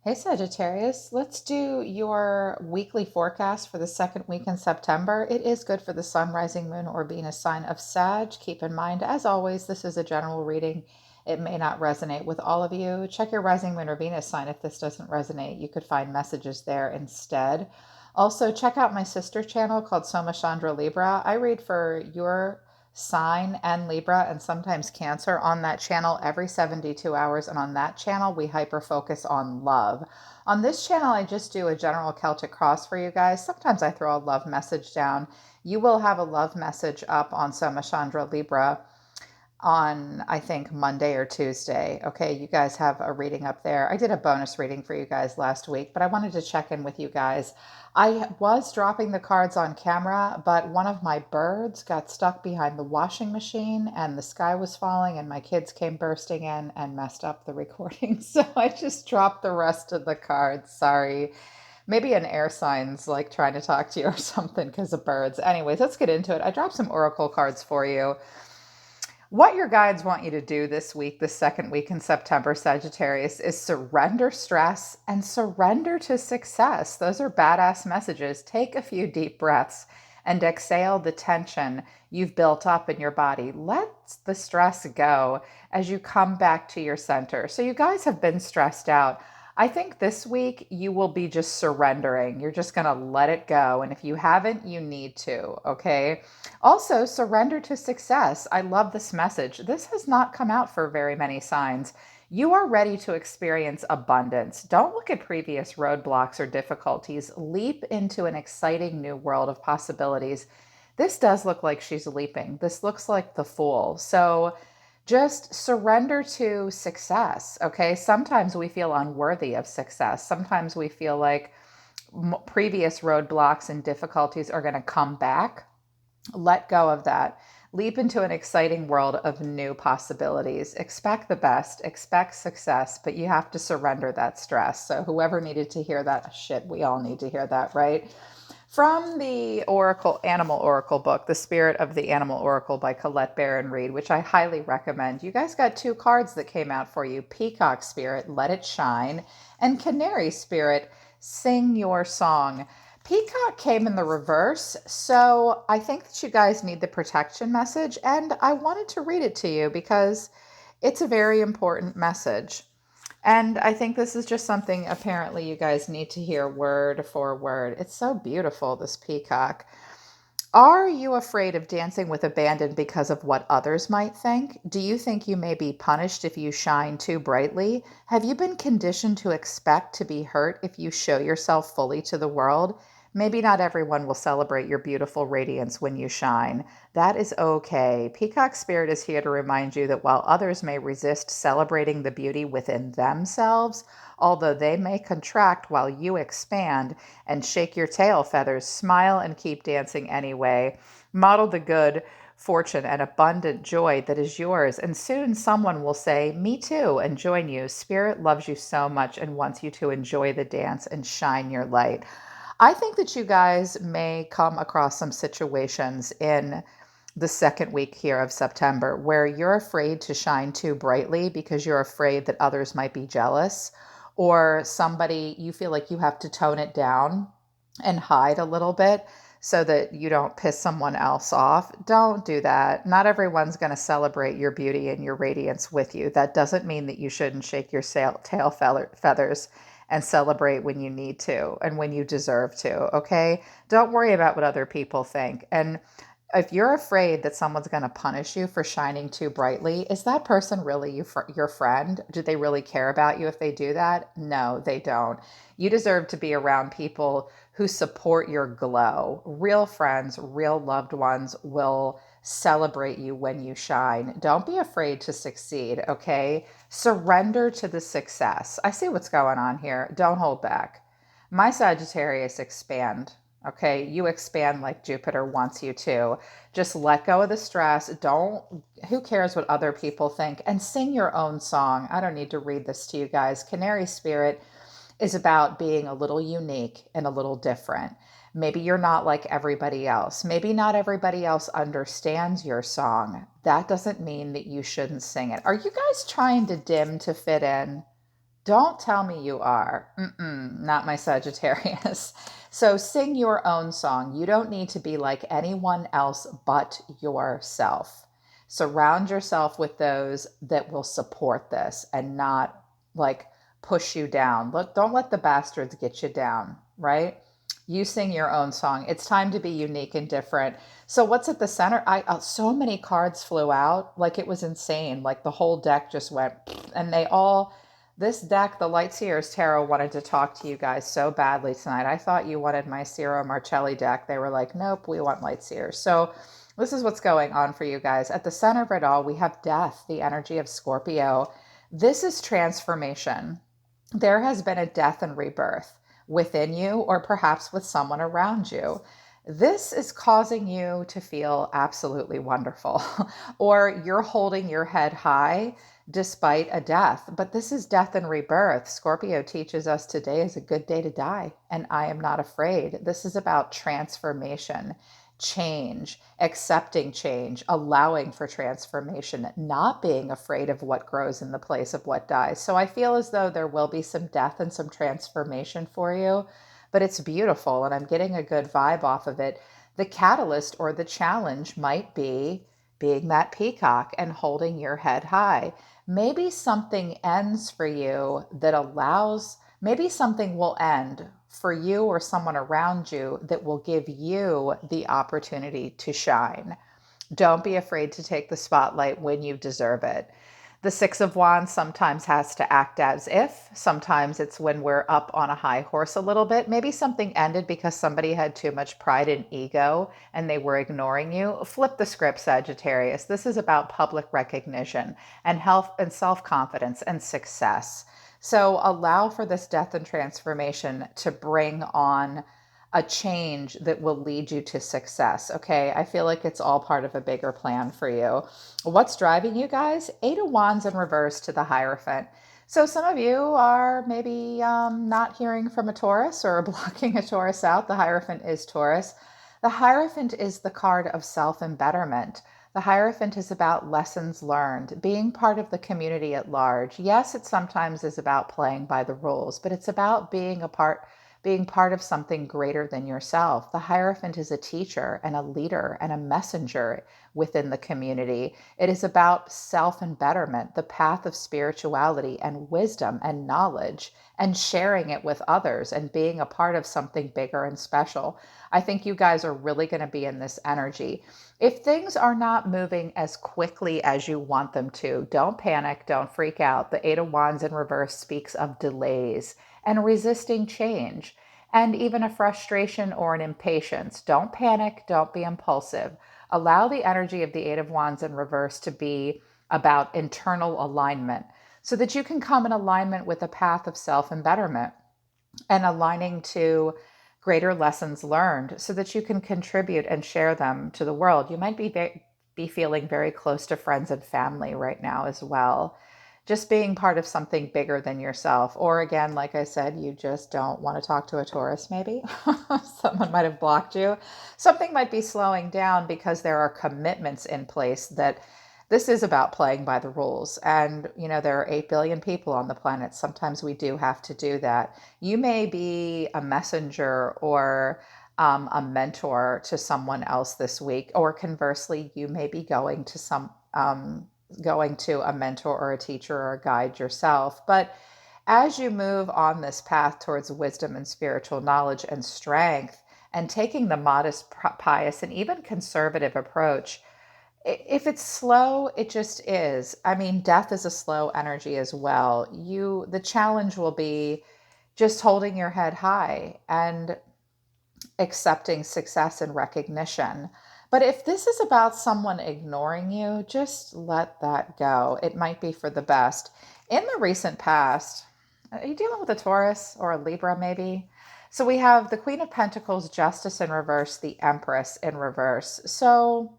Hey Sagittarius, let's do your weekly forecast for the second week in September. It is good for the sun, rising moon, or Venus sign of Sag. Keep in mind, as always, this is a general reading. It may not resonate with all of you. Check your rising moon or Venus sign if this doesn't resonate. You could find messages there instead. Also, check out my sister channel called Soma Chandra Libra. I read for your sign and Libra and sometimes Cancer on that channel every 72 hours. And on that channel, we hyper focus on love. On this channel, I just do a general Celtic cross for you guys. Sometimes I throw a love message down. You will have a love message up on Soma Chandra Libra on, I think, Monday or Tuesday. Okay, you guys have a reading up there. I did a bonus reading for you guys last week, but I wanted to check in with you guys. I was dropping the cards on camera, but one of my birds got stuck behind the washing machine and the sky was falling and my kids came bursting in and messed up the recording. So I just dropped the rest of the cards. Sorry. Maybe an air sign's like trying to talk to you or something because of birds. Anyways, let's get into it. I dropped some oracle cards for you. What your guides want you to do this week, the second week in September, Sagittarius, is surrender stress and surrender to success. Those are badass messages. Take a few deep breaths and exhale the tension you've built up in your body. Let the stress go as you come back to your center. So, you guys have been stressed out. I think this week you will be just surrendering. You're just going to let it go. And if you haven't, you need to, okay? Also, surrender to success. I love this message. This has not come out for very many signs. You are ready to experience abundance. Don't look at previous roadblocks or difficulties. Leap into an exciting new world of possibilities. This does look like she's leaping. This looks like the Fool. So just surrender to success, okay? Sometimes we feel unworthy of success. Sometimes we feel like previous roadblocks and difficulties are going to come back. Let go of that. Leap into an exciting world of new possibilities. Expect the best, expect success, but you have to surrender that stress. So, whoever needed to hear that, shit, we all need to hear that, right? From the Oracle, Animal Oracle book, The Spirit of the Animal Oracle by Colette Baron Reed, which I highly recommend. You guys got two cards that came out for you: Peacock Spirit, Let It Shine, and Canary Spirit, Sing Your Song. Peacock came in the reverse, so I think that you guys need the protection message, and I wanted to read it to you because it's a very important message. And I think this is just something apparently you guys need to hear word for word. It's so beautiful, this peacock. Are you afraid of dancing with abandon because of what others might think? Do you think you may be punished if you shine too brightly? Have you been conditioned to expect to be hurt if you show yourself fully to the world? Maybe not everyone will celebrate your beautiful radiance when you shine. That is okay. Peacock Spirit is here to remind you that while others may resist celebrating the beauty within themselves, although they may contract while you expand and shake your tail feathers, smile and keep dancing anyway. Model the good fortune and abundant joy that is yours, and soon someone will say, "Me too," and join you. Spirit loves you so much and wants you to enjoy the dance and shine your light. I think that you guys may come across some situations in the second week here of September where you're afraid to shine too brightly because you're afraid that others might be jealous, or somebody, you feel like you have to tone it down and hide a little bit so that you don't piss someone else off. Don't do that. Not everyone's going to celebrate your beauty and your radiance with you. That doesn't mean that you shouldn't shake your tail feathers and celebrate when you need to and when you deserve to, okay? Don't worry about what other people think. And if you're afraid that someone's going to punish you for shining too brightly, is that person really your friend? Do they really care about you if they do that? No, they don't. You deserve to be around people who support your glow. Real friends, real loved ones will celebrate you when you shine. Don't be afraid to succeed, okay? Surrender to the success. I see what's going on here. Don't hold back. My Sagittarius expand. Okay, you expand like Jupiter wants you to. Just let go of the stress. Don't, who cares what other people think? And sing your own song. I don't need to read this to you guys. Canary Spirit is about being a little unique and a little different. Maybe you're not like everybody else. Maybe not everybody else understands your song. That doesn't mean that you shouldn't sing it. Are you guys trying to dim to fit in? Don't tell me you are. Mm-mm, not my Sagittarius. So sing your own song. You don't need to be like anyone else but yourself. Surround yourself with those that will support this and not like push you down. Look, don't let the bastards get you down, right? You sing your own song. It's time to be unique and different. So what's at the center? I so many cards flew out, like it was insane. Like the whole deck just went, and they all this deck, the Light Seers Tarot, wanted to talk to you guys so badly tonight. I thought you wanted my Ciro Marcelli deck. They were like, nope, we want Light Seers. So this is what's going on for you guys. At the center of it all, we have death, the energy of Scorpio. This is transformation. There has been a death and rebirth within you, or perhaps with someone around you. This is causing you to feel absolutely wonderful, or you're holding your head high despite a death. But this is death and rebirth. Scorpio teaches us today is a good day to die, and I am not afraid. This is about transformation, change, accepting change, allowing for transformation, not being afraid of what grows in the place of what dies. So I feel as though there will be some death and some transformation for you, but it's beautiful and I'm getting a good vibe off of it. The catalyst or the challenge might be being that peacock and holding your head high. Maybe something ends for you that allows, maybe something will end for you or someone around you that will give you the opportunity to shine. Don't be afraid to take the spotlight when you deserve it. The Six of Wands sometimes has to act as if. Sometimes it's when we're up on a high horse a little bit. Maybe something ended because somebody had too much pride and ego and they were ignoring you. Flip the script, Sagittarius. This is about public recognition and health and self-confidence and success. So allow for this death and transformation to bring on a change that will lead you to success. Okay, I feel like it's all part of a bigger plan for you. What's driving you guys? Eight of Wands in reverse to the Hierophant. So some of you are maybe not hearing from a Taurus or blocking a Taurus out. The Hierophant is Taurus. The Hierophant is the card of self and betterment. The Hierophant is about lessons learned, being part of the community at large. Yes, it sometimes is about playing by the rules, but it's about being part of something greater than yourself. The Hierophant is a teacher and a leader and a messenger within the community. It is about self and betterment, the path of spirituality and wisdom and knowledge, and sharing it with others and being a part of something bigger and special. I think you guys are really going to be in this energy. If things are not moving as quickly as you want them to, don't panic, don't freak out. The Eight of Wands in reverse speaks of delays and resisting change, and even a frustration or an impatience. Don't panic, don't be impulsive. Allow the energy of the Eight of Wands in reverse to be about internal alignment so that you can come in alignment with a path of self and betterment and aligning to greater lessons learned so that you can contribute and share them to the world. You might be feeling very close to friends and family right now as well. Just being part of something bigger than yourself. Or again, like I said, you just don't want to talk to a Taurus, maybe. Someone might have blocked you. Something might be slowing down because there are commitments in place that this is about playing by the rules. And, there are 8 billion people on the planet. Sometimes we do have to do that. You may be a messenger or a mentor to someone else this week, or conversely, you may be going to a mentor or a teacher or a guide yourself. But as you move on this path towards wisdom and spiritual knowledge and strength, and taking the modest, pious, and even conservative approach, if it's slow, it just is. I mean, death is a slow energy as well. The challenge will be just holding your head high and accepting success and recognition. But if this is about someone ignoring you, just let that go. It might be for the best. In the recent past, are you dealing with a Taurus or a Libra maybe? So we have the Queen of Pentacles, Justice in reverse, the Empress in reverse. So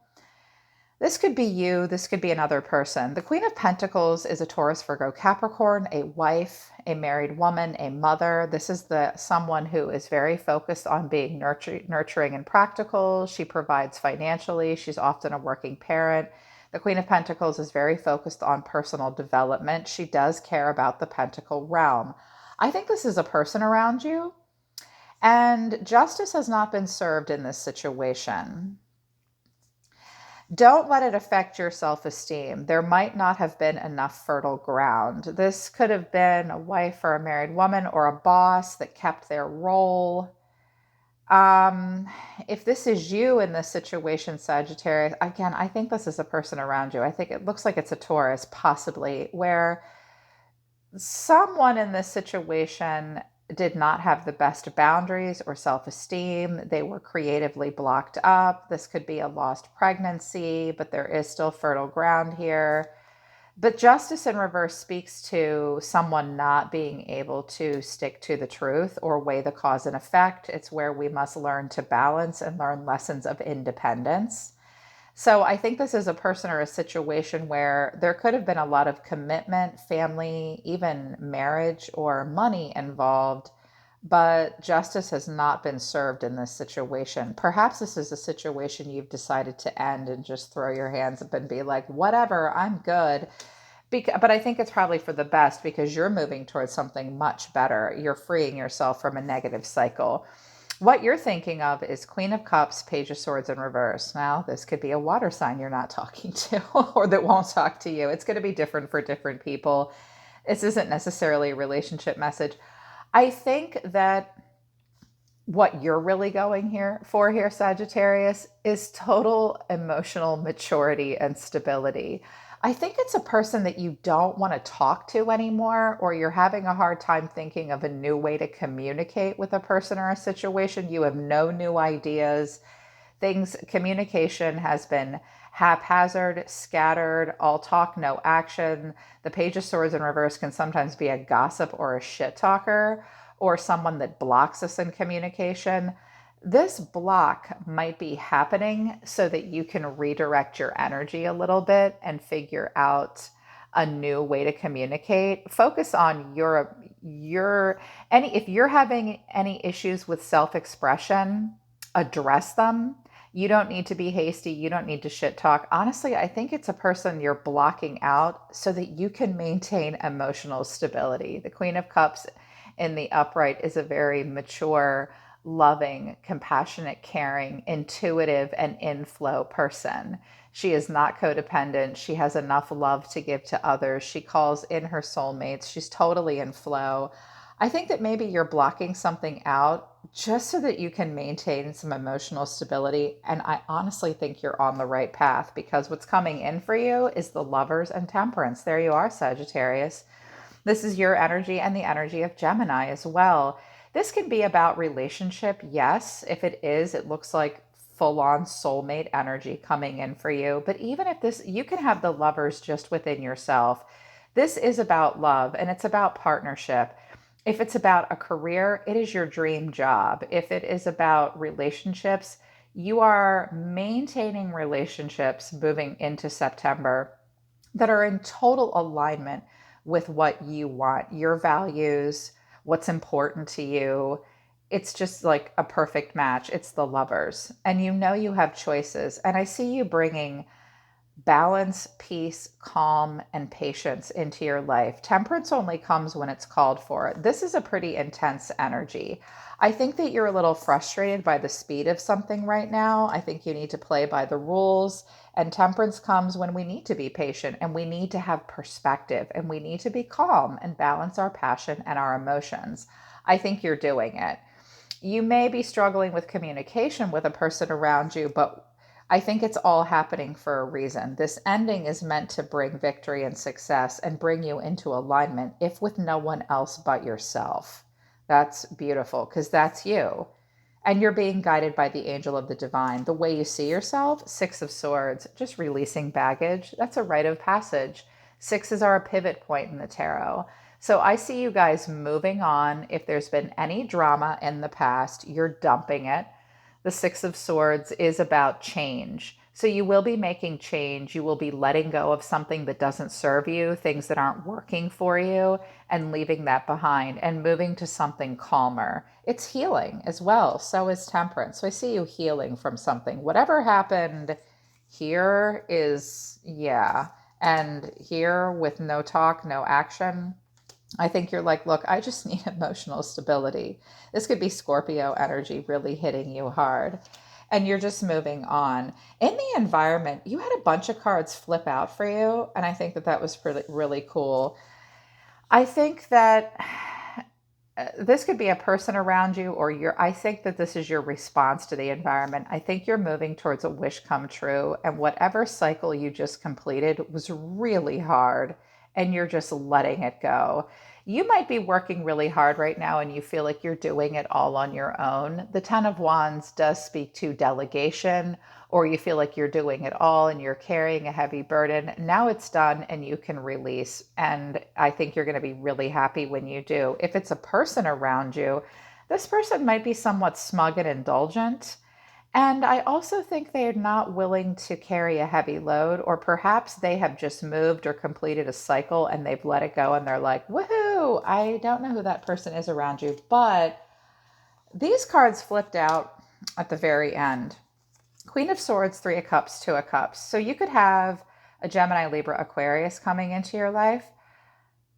this could be you, this could be another person. The Queen of Pentacles is a Taurus, Virgo, Capricorn, a wife, a married woman, a mother. This is someone who is very focused on being nurturing and practical. She provides financially. She's often a working parent. The Queen of Pentacles is very focused on personal development. She does care about the Pentacle realm. I think this is a person around you, and justice has not been served in this situation. Don't let it affect your self-esteem. There might not have been enough fertile ground. This could have been a wife or a married woman or a boss that kept their role. Um, if this is you in this situation, Sagittarius, again, I think this is a person around you. I think it looks like it's a Taurus, possibly, where someone in this situation did not have the best boundaries or self-esteem. They were creatively blocked up. This could be a lost pregnancy, but there is still fertile ground here. But justice in reverse speaks to someone not being able to stick to the truth or weigh the cause and effect. It's where we must learn to balance and learn lessons of independence. So I think this is a person or a situation where there could have been a lot of commitment, family, even marriage or money involved, but justice has not been served in this situation. Perhaps this is a situation you've decided to end and just throw your hands up and be like, whatever, I'm good. But I think it's probably for the best because you're moving towards something much better. You're freeing yourself from a negative cycle. What you're thinking of is Queen of Cups, Page of Swords in reverse. Now, this could be a water sign you're not talking to or that won't talk to you. It's going to be different for different people. This isn't necessarily a relationship message. I think that what you're really going here, Sagittarius, is total emotional maturity and stability. I think it's a person that you don't want to talk to anymore, or you're having a hard time thinking of a new way to communicate with a person or a situation. You have no new ideas. Communication has been haphazard, scattered, all talk, no action. The Page of Swords in reverse can sometimes be a gossip or a shit talker or someone that blocks us in communication. This block might be happening so that you can redirect your energy a little bit and figure out a new way to communicate. Focus on if you're having any issues with self-expression, address them. You don't need to be hasty. You don't need to shit talk. Honestly, I think it's a person you're blocking out so that you can maintain emotional stability. The Queen of Cups in the upright is a very mature, loving, compassionate, caring, intuitive, and in-flow person. She is not codependent. She has enough love to give to others. She calls in her soulmates. She's totally in flow. I think that maybe you're blocking something out just so that you can maintain some emotional stability. And I honestly think you're on the right path because what's coming in for you is the Lovers and Temperance. There you are, Sagittarius. This is your energy and the energy of Gemini as well. This can be about relationship, yes. If it is, it looks like full-on soulmate energy coming in for you. But even if this, you can have the Lovers just within yourself. This is about love and it's about partnership. If it's about a career, it is your dream job. If it is about relationships, you are maintaining relationships moving into September that are in total alignment with what you want, your values, what's important to you. It's just like a perfect match. It's the Lovers. And you know you have choices. And I see you bringing balance, peace, calm, and patience into your life. Temperance only comes when it's called for. This is a pretty intense energy. I think that you're a little frustrated by the speed of something right now. I think you need to play by the rules. And temperance comes when we need to be patient and we need to have perspective and we need to be calm and balance our passion and our emotions. I think you're doing it. You may be struggling with communication with a person around you, but I think it's all happening for a reason. This ending is meant to bring victory and success and bring you into alignment, if with no one else but yourself. That's beautiful because that's you. And you're being guided by the angel of the divine. The way you see yourself, Six of Swords, just releasing baggage, that's a rite of passage. Sixes are a pivot point in the tarot. So I see you guys moving on. If there's been any drama in the past, you're dumping it. The Six of Swords is about change. So you will be making change. You will be letting go of something that doesn't serve you, things that aren't working for you, and leaving that behind and moving to something calmer. It's healing as well. So is Temperance. So I see you healing from something. Whatever happened, Here is, yeah. And here with no talk, no action, I think you're like, look, I just need emotional stability. This could be Scorpio energy really hitting you hard. And you're just moving on. In the environment, you had a bunch of cards flip out for you. And I think that that was pretty, really cool. I think that this could be a person around you, or I think that this is your response to the environment. I think you're moving towards a wish come true, and whatever cycle you just completed was really hard, and you're just letting it go. You might be working really hard right now and you feel like you're doing it all on your own. The Ten of Wands does speak to delegation, or you feel like you're doing it all and you're carrying a heavy burden. Now it's done and you can release. And I think you're going to be really happy when you do. If it's a person around you, this person might be somewhat smug and indulgent. And I also think they are not willing to carry a heavy load, or perhaps they have just moved or completed a cycle and they've let it go and they're like, woohoo, I don't know who that person is around you. But these cards flipped out at the very end. Queen of Swords, Three of Cups, Two of Cups. So you could have a Gemini, Libra, Aquarius coming into your life.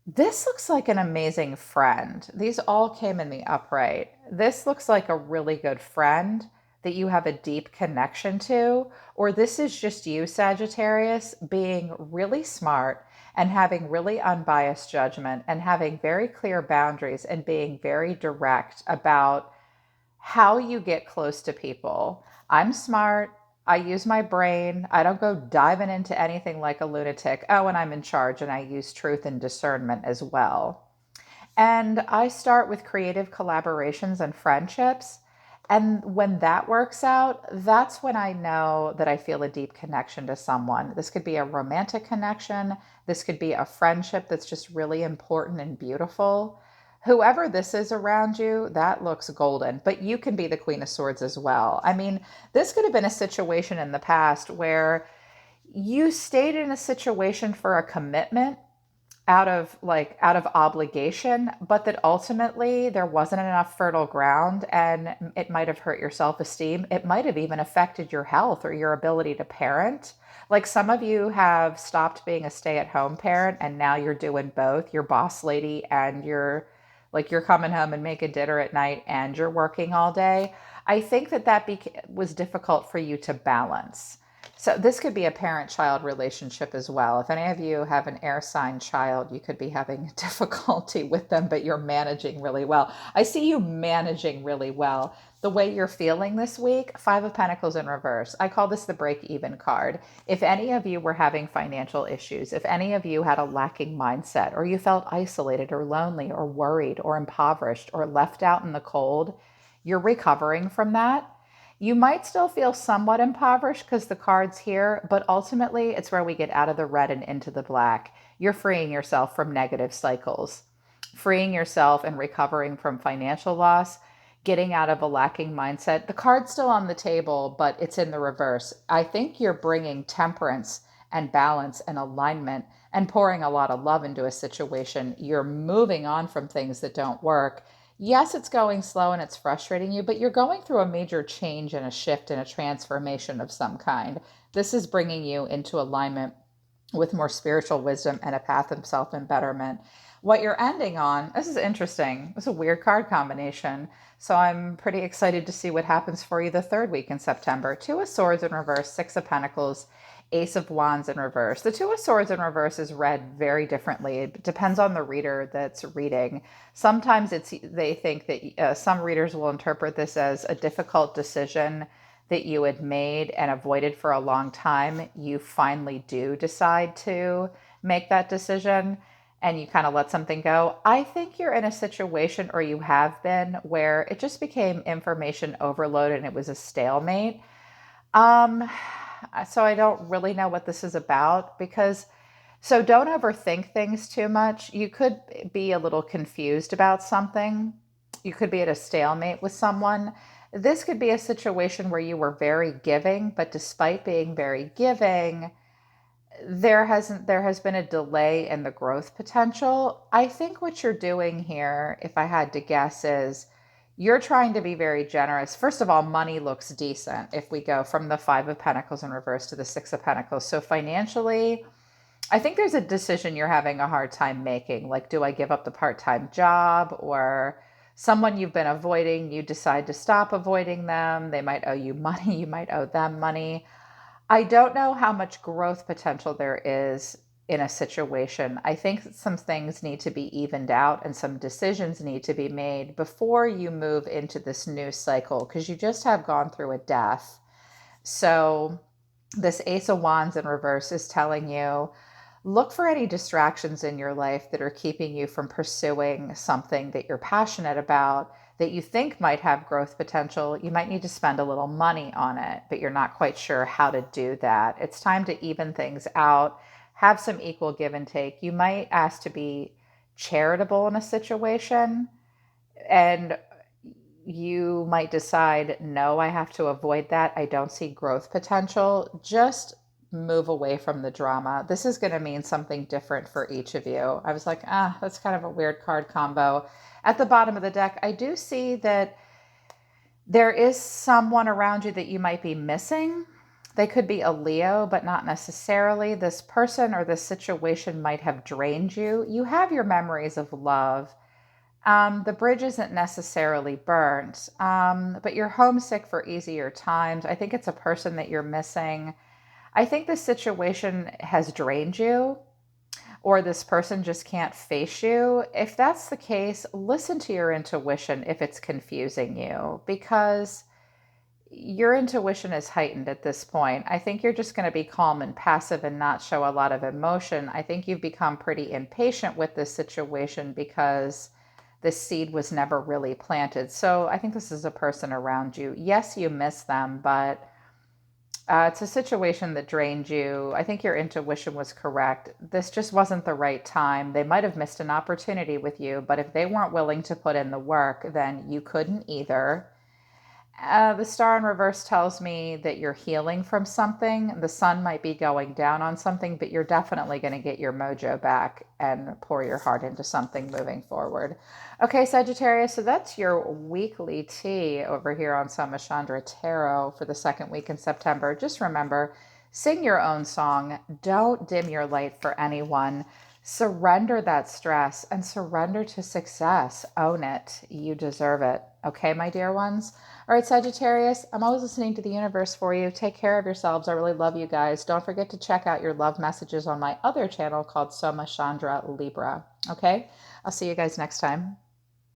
This looks like an amazing friend. These all came in the upright. This looks like a really good friend that you have a deep connection to, or this is just you, Sagittarius, being really smart and having really unbiased judgment and having very clear boundaries and being very direct about how you get close to people. I'm smart. I use my brain. I don't go diving into anything like a lunatic. Oh, and I'm in charge and I use truth and discernment as well. And I start with creative collaborations and friendships. And when that works out, that's when I know that I feel a deep connection to someone. This could be a romantic connection. This could be a friendship that's just really important and beautiful. Whoever this is around you, that looks golden. But you can be the Queen of Swords as well. I mean, this could have been a situation in the past where you stayed in a situation for a commitment out of obligation, but that ultimately there wasn't enough fertile ground and it might have hurt your self-esteem. It might have even affected your health or your ability to parent. Like some of you have stopped being a stay-at-home parent and now you're doing both. You're boss lady and you're coming home and making dinner at night and you're working all day. I think that was difficult for you to balance. So this could be a parent-child relationship as well. If any of you have an air sign child, you could be having difficulty with them, but you're managing really well. I see you managing really well. The way you're feeling this week, Five of Pentacles in reverse. I call this the break-even card. If any of you were having financial issues, if any of you had a lacking mindset, or you felt isolated or lonely or worried or impoverished or left out in the cold, you're recovering from that. You might still feel somewhat impoverished because the card's here, but ultimately it's where we get out of the red and into the black. You're freeing yourself from negative cycles, freeing yourself and recovering from financial loss, getting out of a lacking mindset. The card's still on the table, but it's in the reverse. I think you're bringing temperance and balance and alignment and pouring a lot of love into a situation. You're moving on from things that don't work. Yes, it's going slow and it's frustrating you, but you're going through a major change and a shift and a transformation of some kind. This is bringing you into alignment with more spiritual wisdom and a path of self-embetterment. What you're ending on, this is interesting. It's a weird card combination. So I'm pretty excited to see what happens for you the third week in September. Two of Swords in reverse, Six of Pentacles, Ace of Wands in reverse. The Two of Swords in reverse is read very differently. It depends on the reader that's reading. Sometimes they think that some readers will interpret this as a difficult decision that you had made and avoided for a long time. You finally do decide to make that decision and you kind of let something go. I think you're in a situation, or you have been, where it just became information overload and it was a stalemate. Um, so I don't really know what this is about so don't overthink things too much. You could be a little confused about something. You could be at a stalemate with someone. This could be a situation where you were very giving, but despite being very giving, there has been a delay in the growth potential. I think what you're doing here, if I had to guess, is You're trying to be very generous. First of all, money looks decent if we go from the Five of Pentacles in reverse to the Six of Pentacles. So financially, I think there's a decision you're having a hard time making. Like, do I give up the part-time job, or someone you've been avoiding, you decide to stop avoiding them. They might owe you money, you might owe them money. I don't know how much growth potential there is in a situation. I think some things need to be evened out and some decisions need to be made before you move into this new cycle, because you just have gone through a death. So this Ace of Wands in reverse is telling you, look for any distractions in your life that are keeping you from pursuing something that you're passionate about, that you think might have growth potential. You might need to spend a little money on it, but you're not quite sure how to do that. It's time to even things out, have some equal give and take. You might ask to be charitable in a situation, and you might decide, no, I have to avoid that. I don't see growth potential. Just move away from the drama. This is going to mean something different for each of you. I was like, that's kind of a weird card combo. At the bottom of the deck, I do see that there is someone around you that you might be missing. They could be a Leo, but not necessarily. This person or this situation might have drained you. You have your memories of love. The bridge isn't necessarily burnt, but you're homesick for easier times. I think it's a person that you're missing. I think this situation has drained you, or this person just can't face you. If that's the case, listen to your intuition if it's confusing you, because your intuition is heightened at this point. I think you're just going to be calm and passive and not show a lot of emotion. I think you've become pretty impatient with this situation because this seed was never really planted. So I think this is a person around you. Yes, you miss them, but it's a situation that drained you. I think your intuition was correct. This just wasn't the right time. They might have missed an opportunity with you, but if they weren't willing to put in the work, then you couldn't either. The star in reverse tells me that you're healing from something. The sun might be going down on something, but you're definitely going to get your mojo back and pour your heart into something moving forward. Okay, Sagittarius, so that's your weekly tea over here on Soma Chandra Tarot for the second week in September. Just remember, sing your own song. Don't dim your light for anyone. Surrender that stress and surrender to success. Own it. You deserve it. Okay, my dear ones? All right, Sagittarius, I'm always listening to the universe for you. Take care of yourselves. I really love you guys. Don't forget to check out your love messages on my other channel called Soma Chandra Libra. Okay? I'll see you guys next time.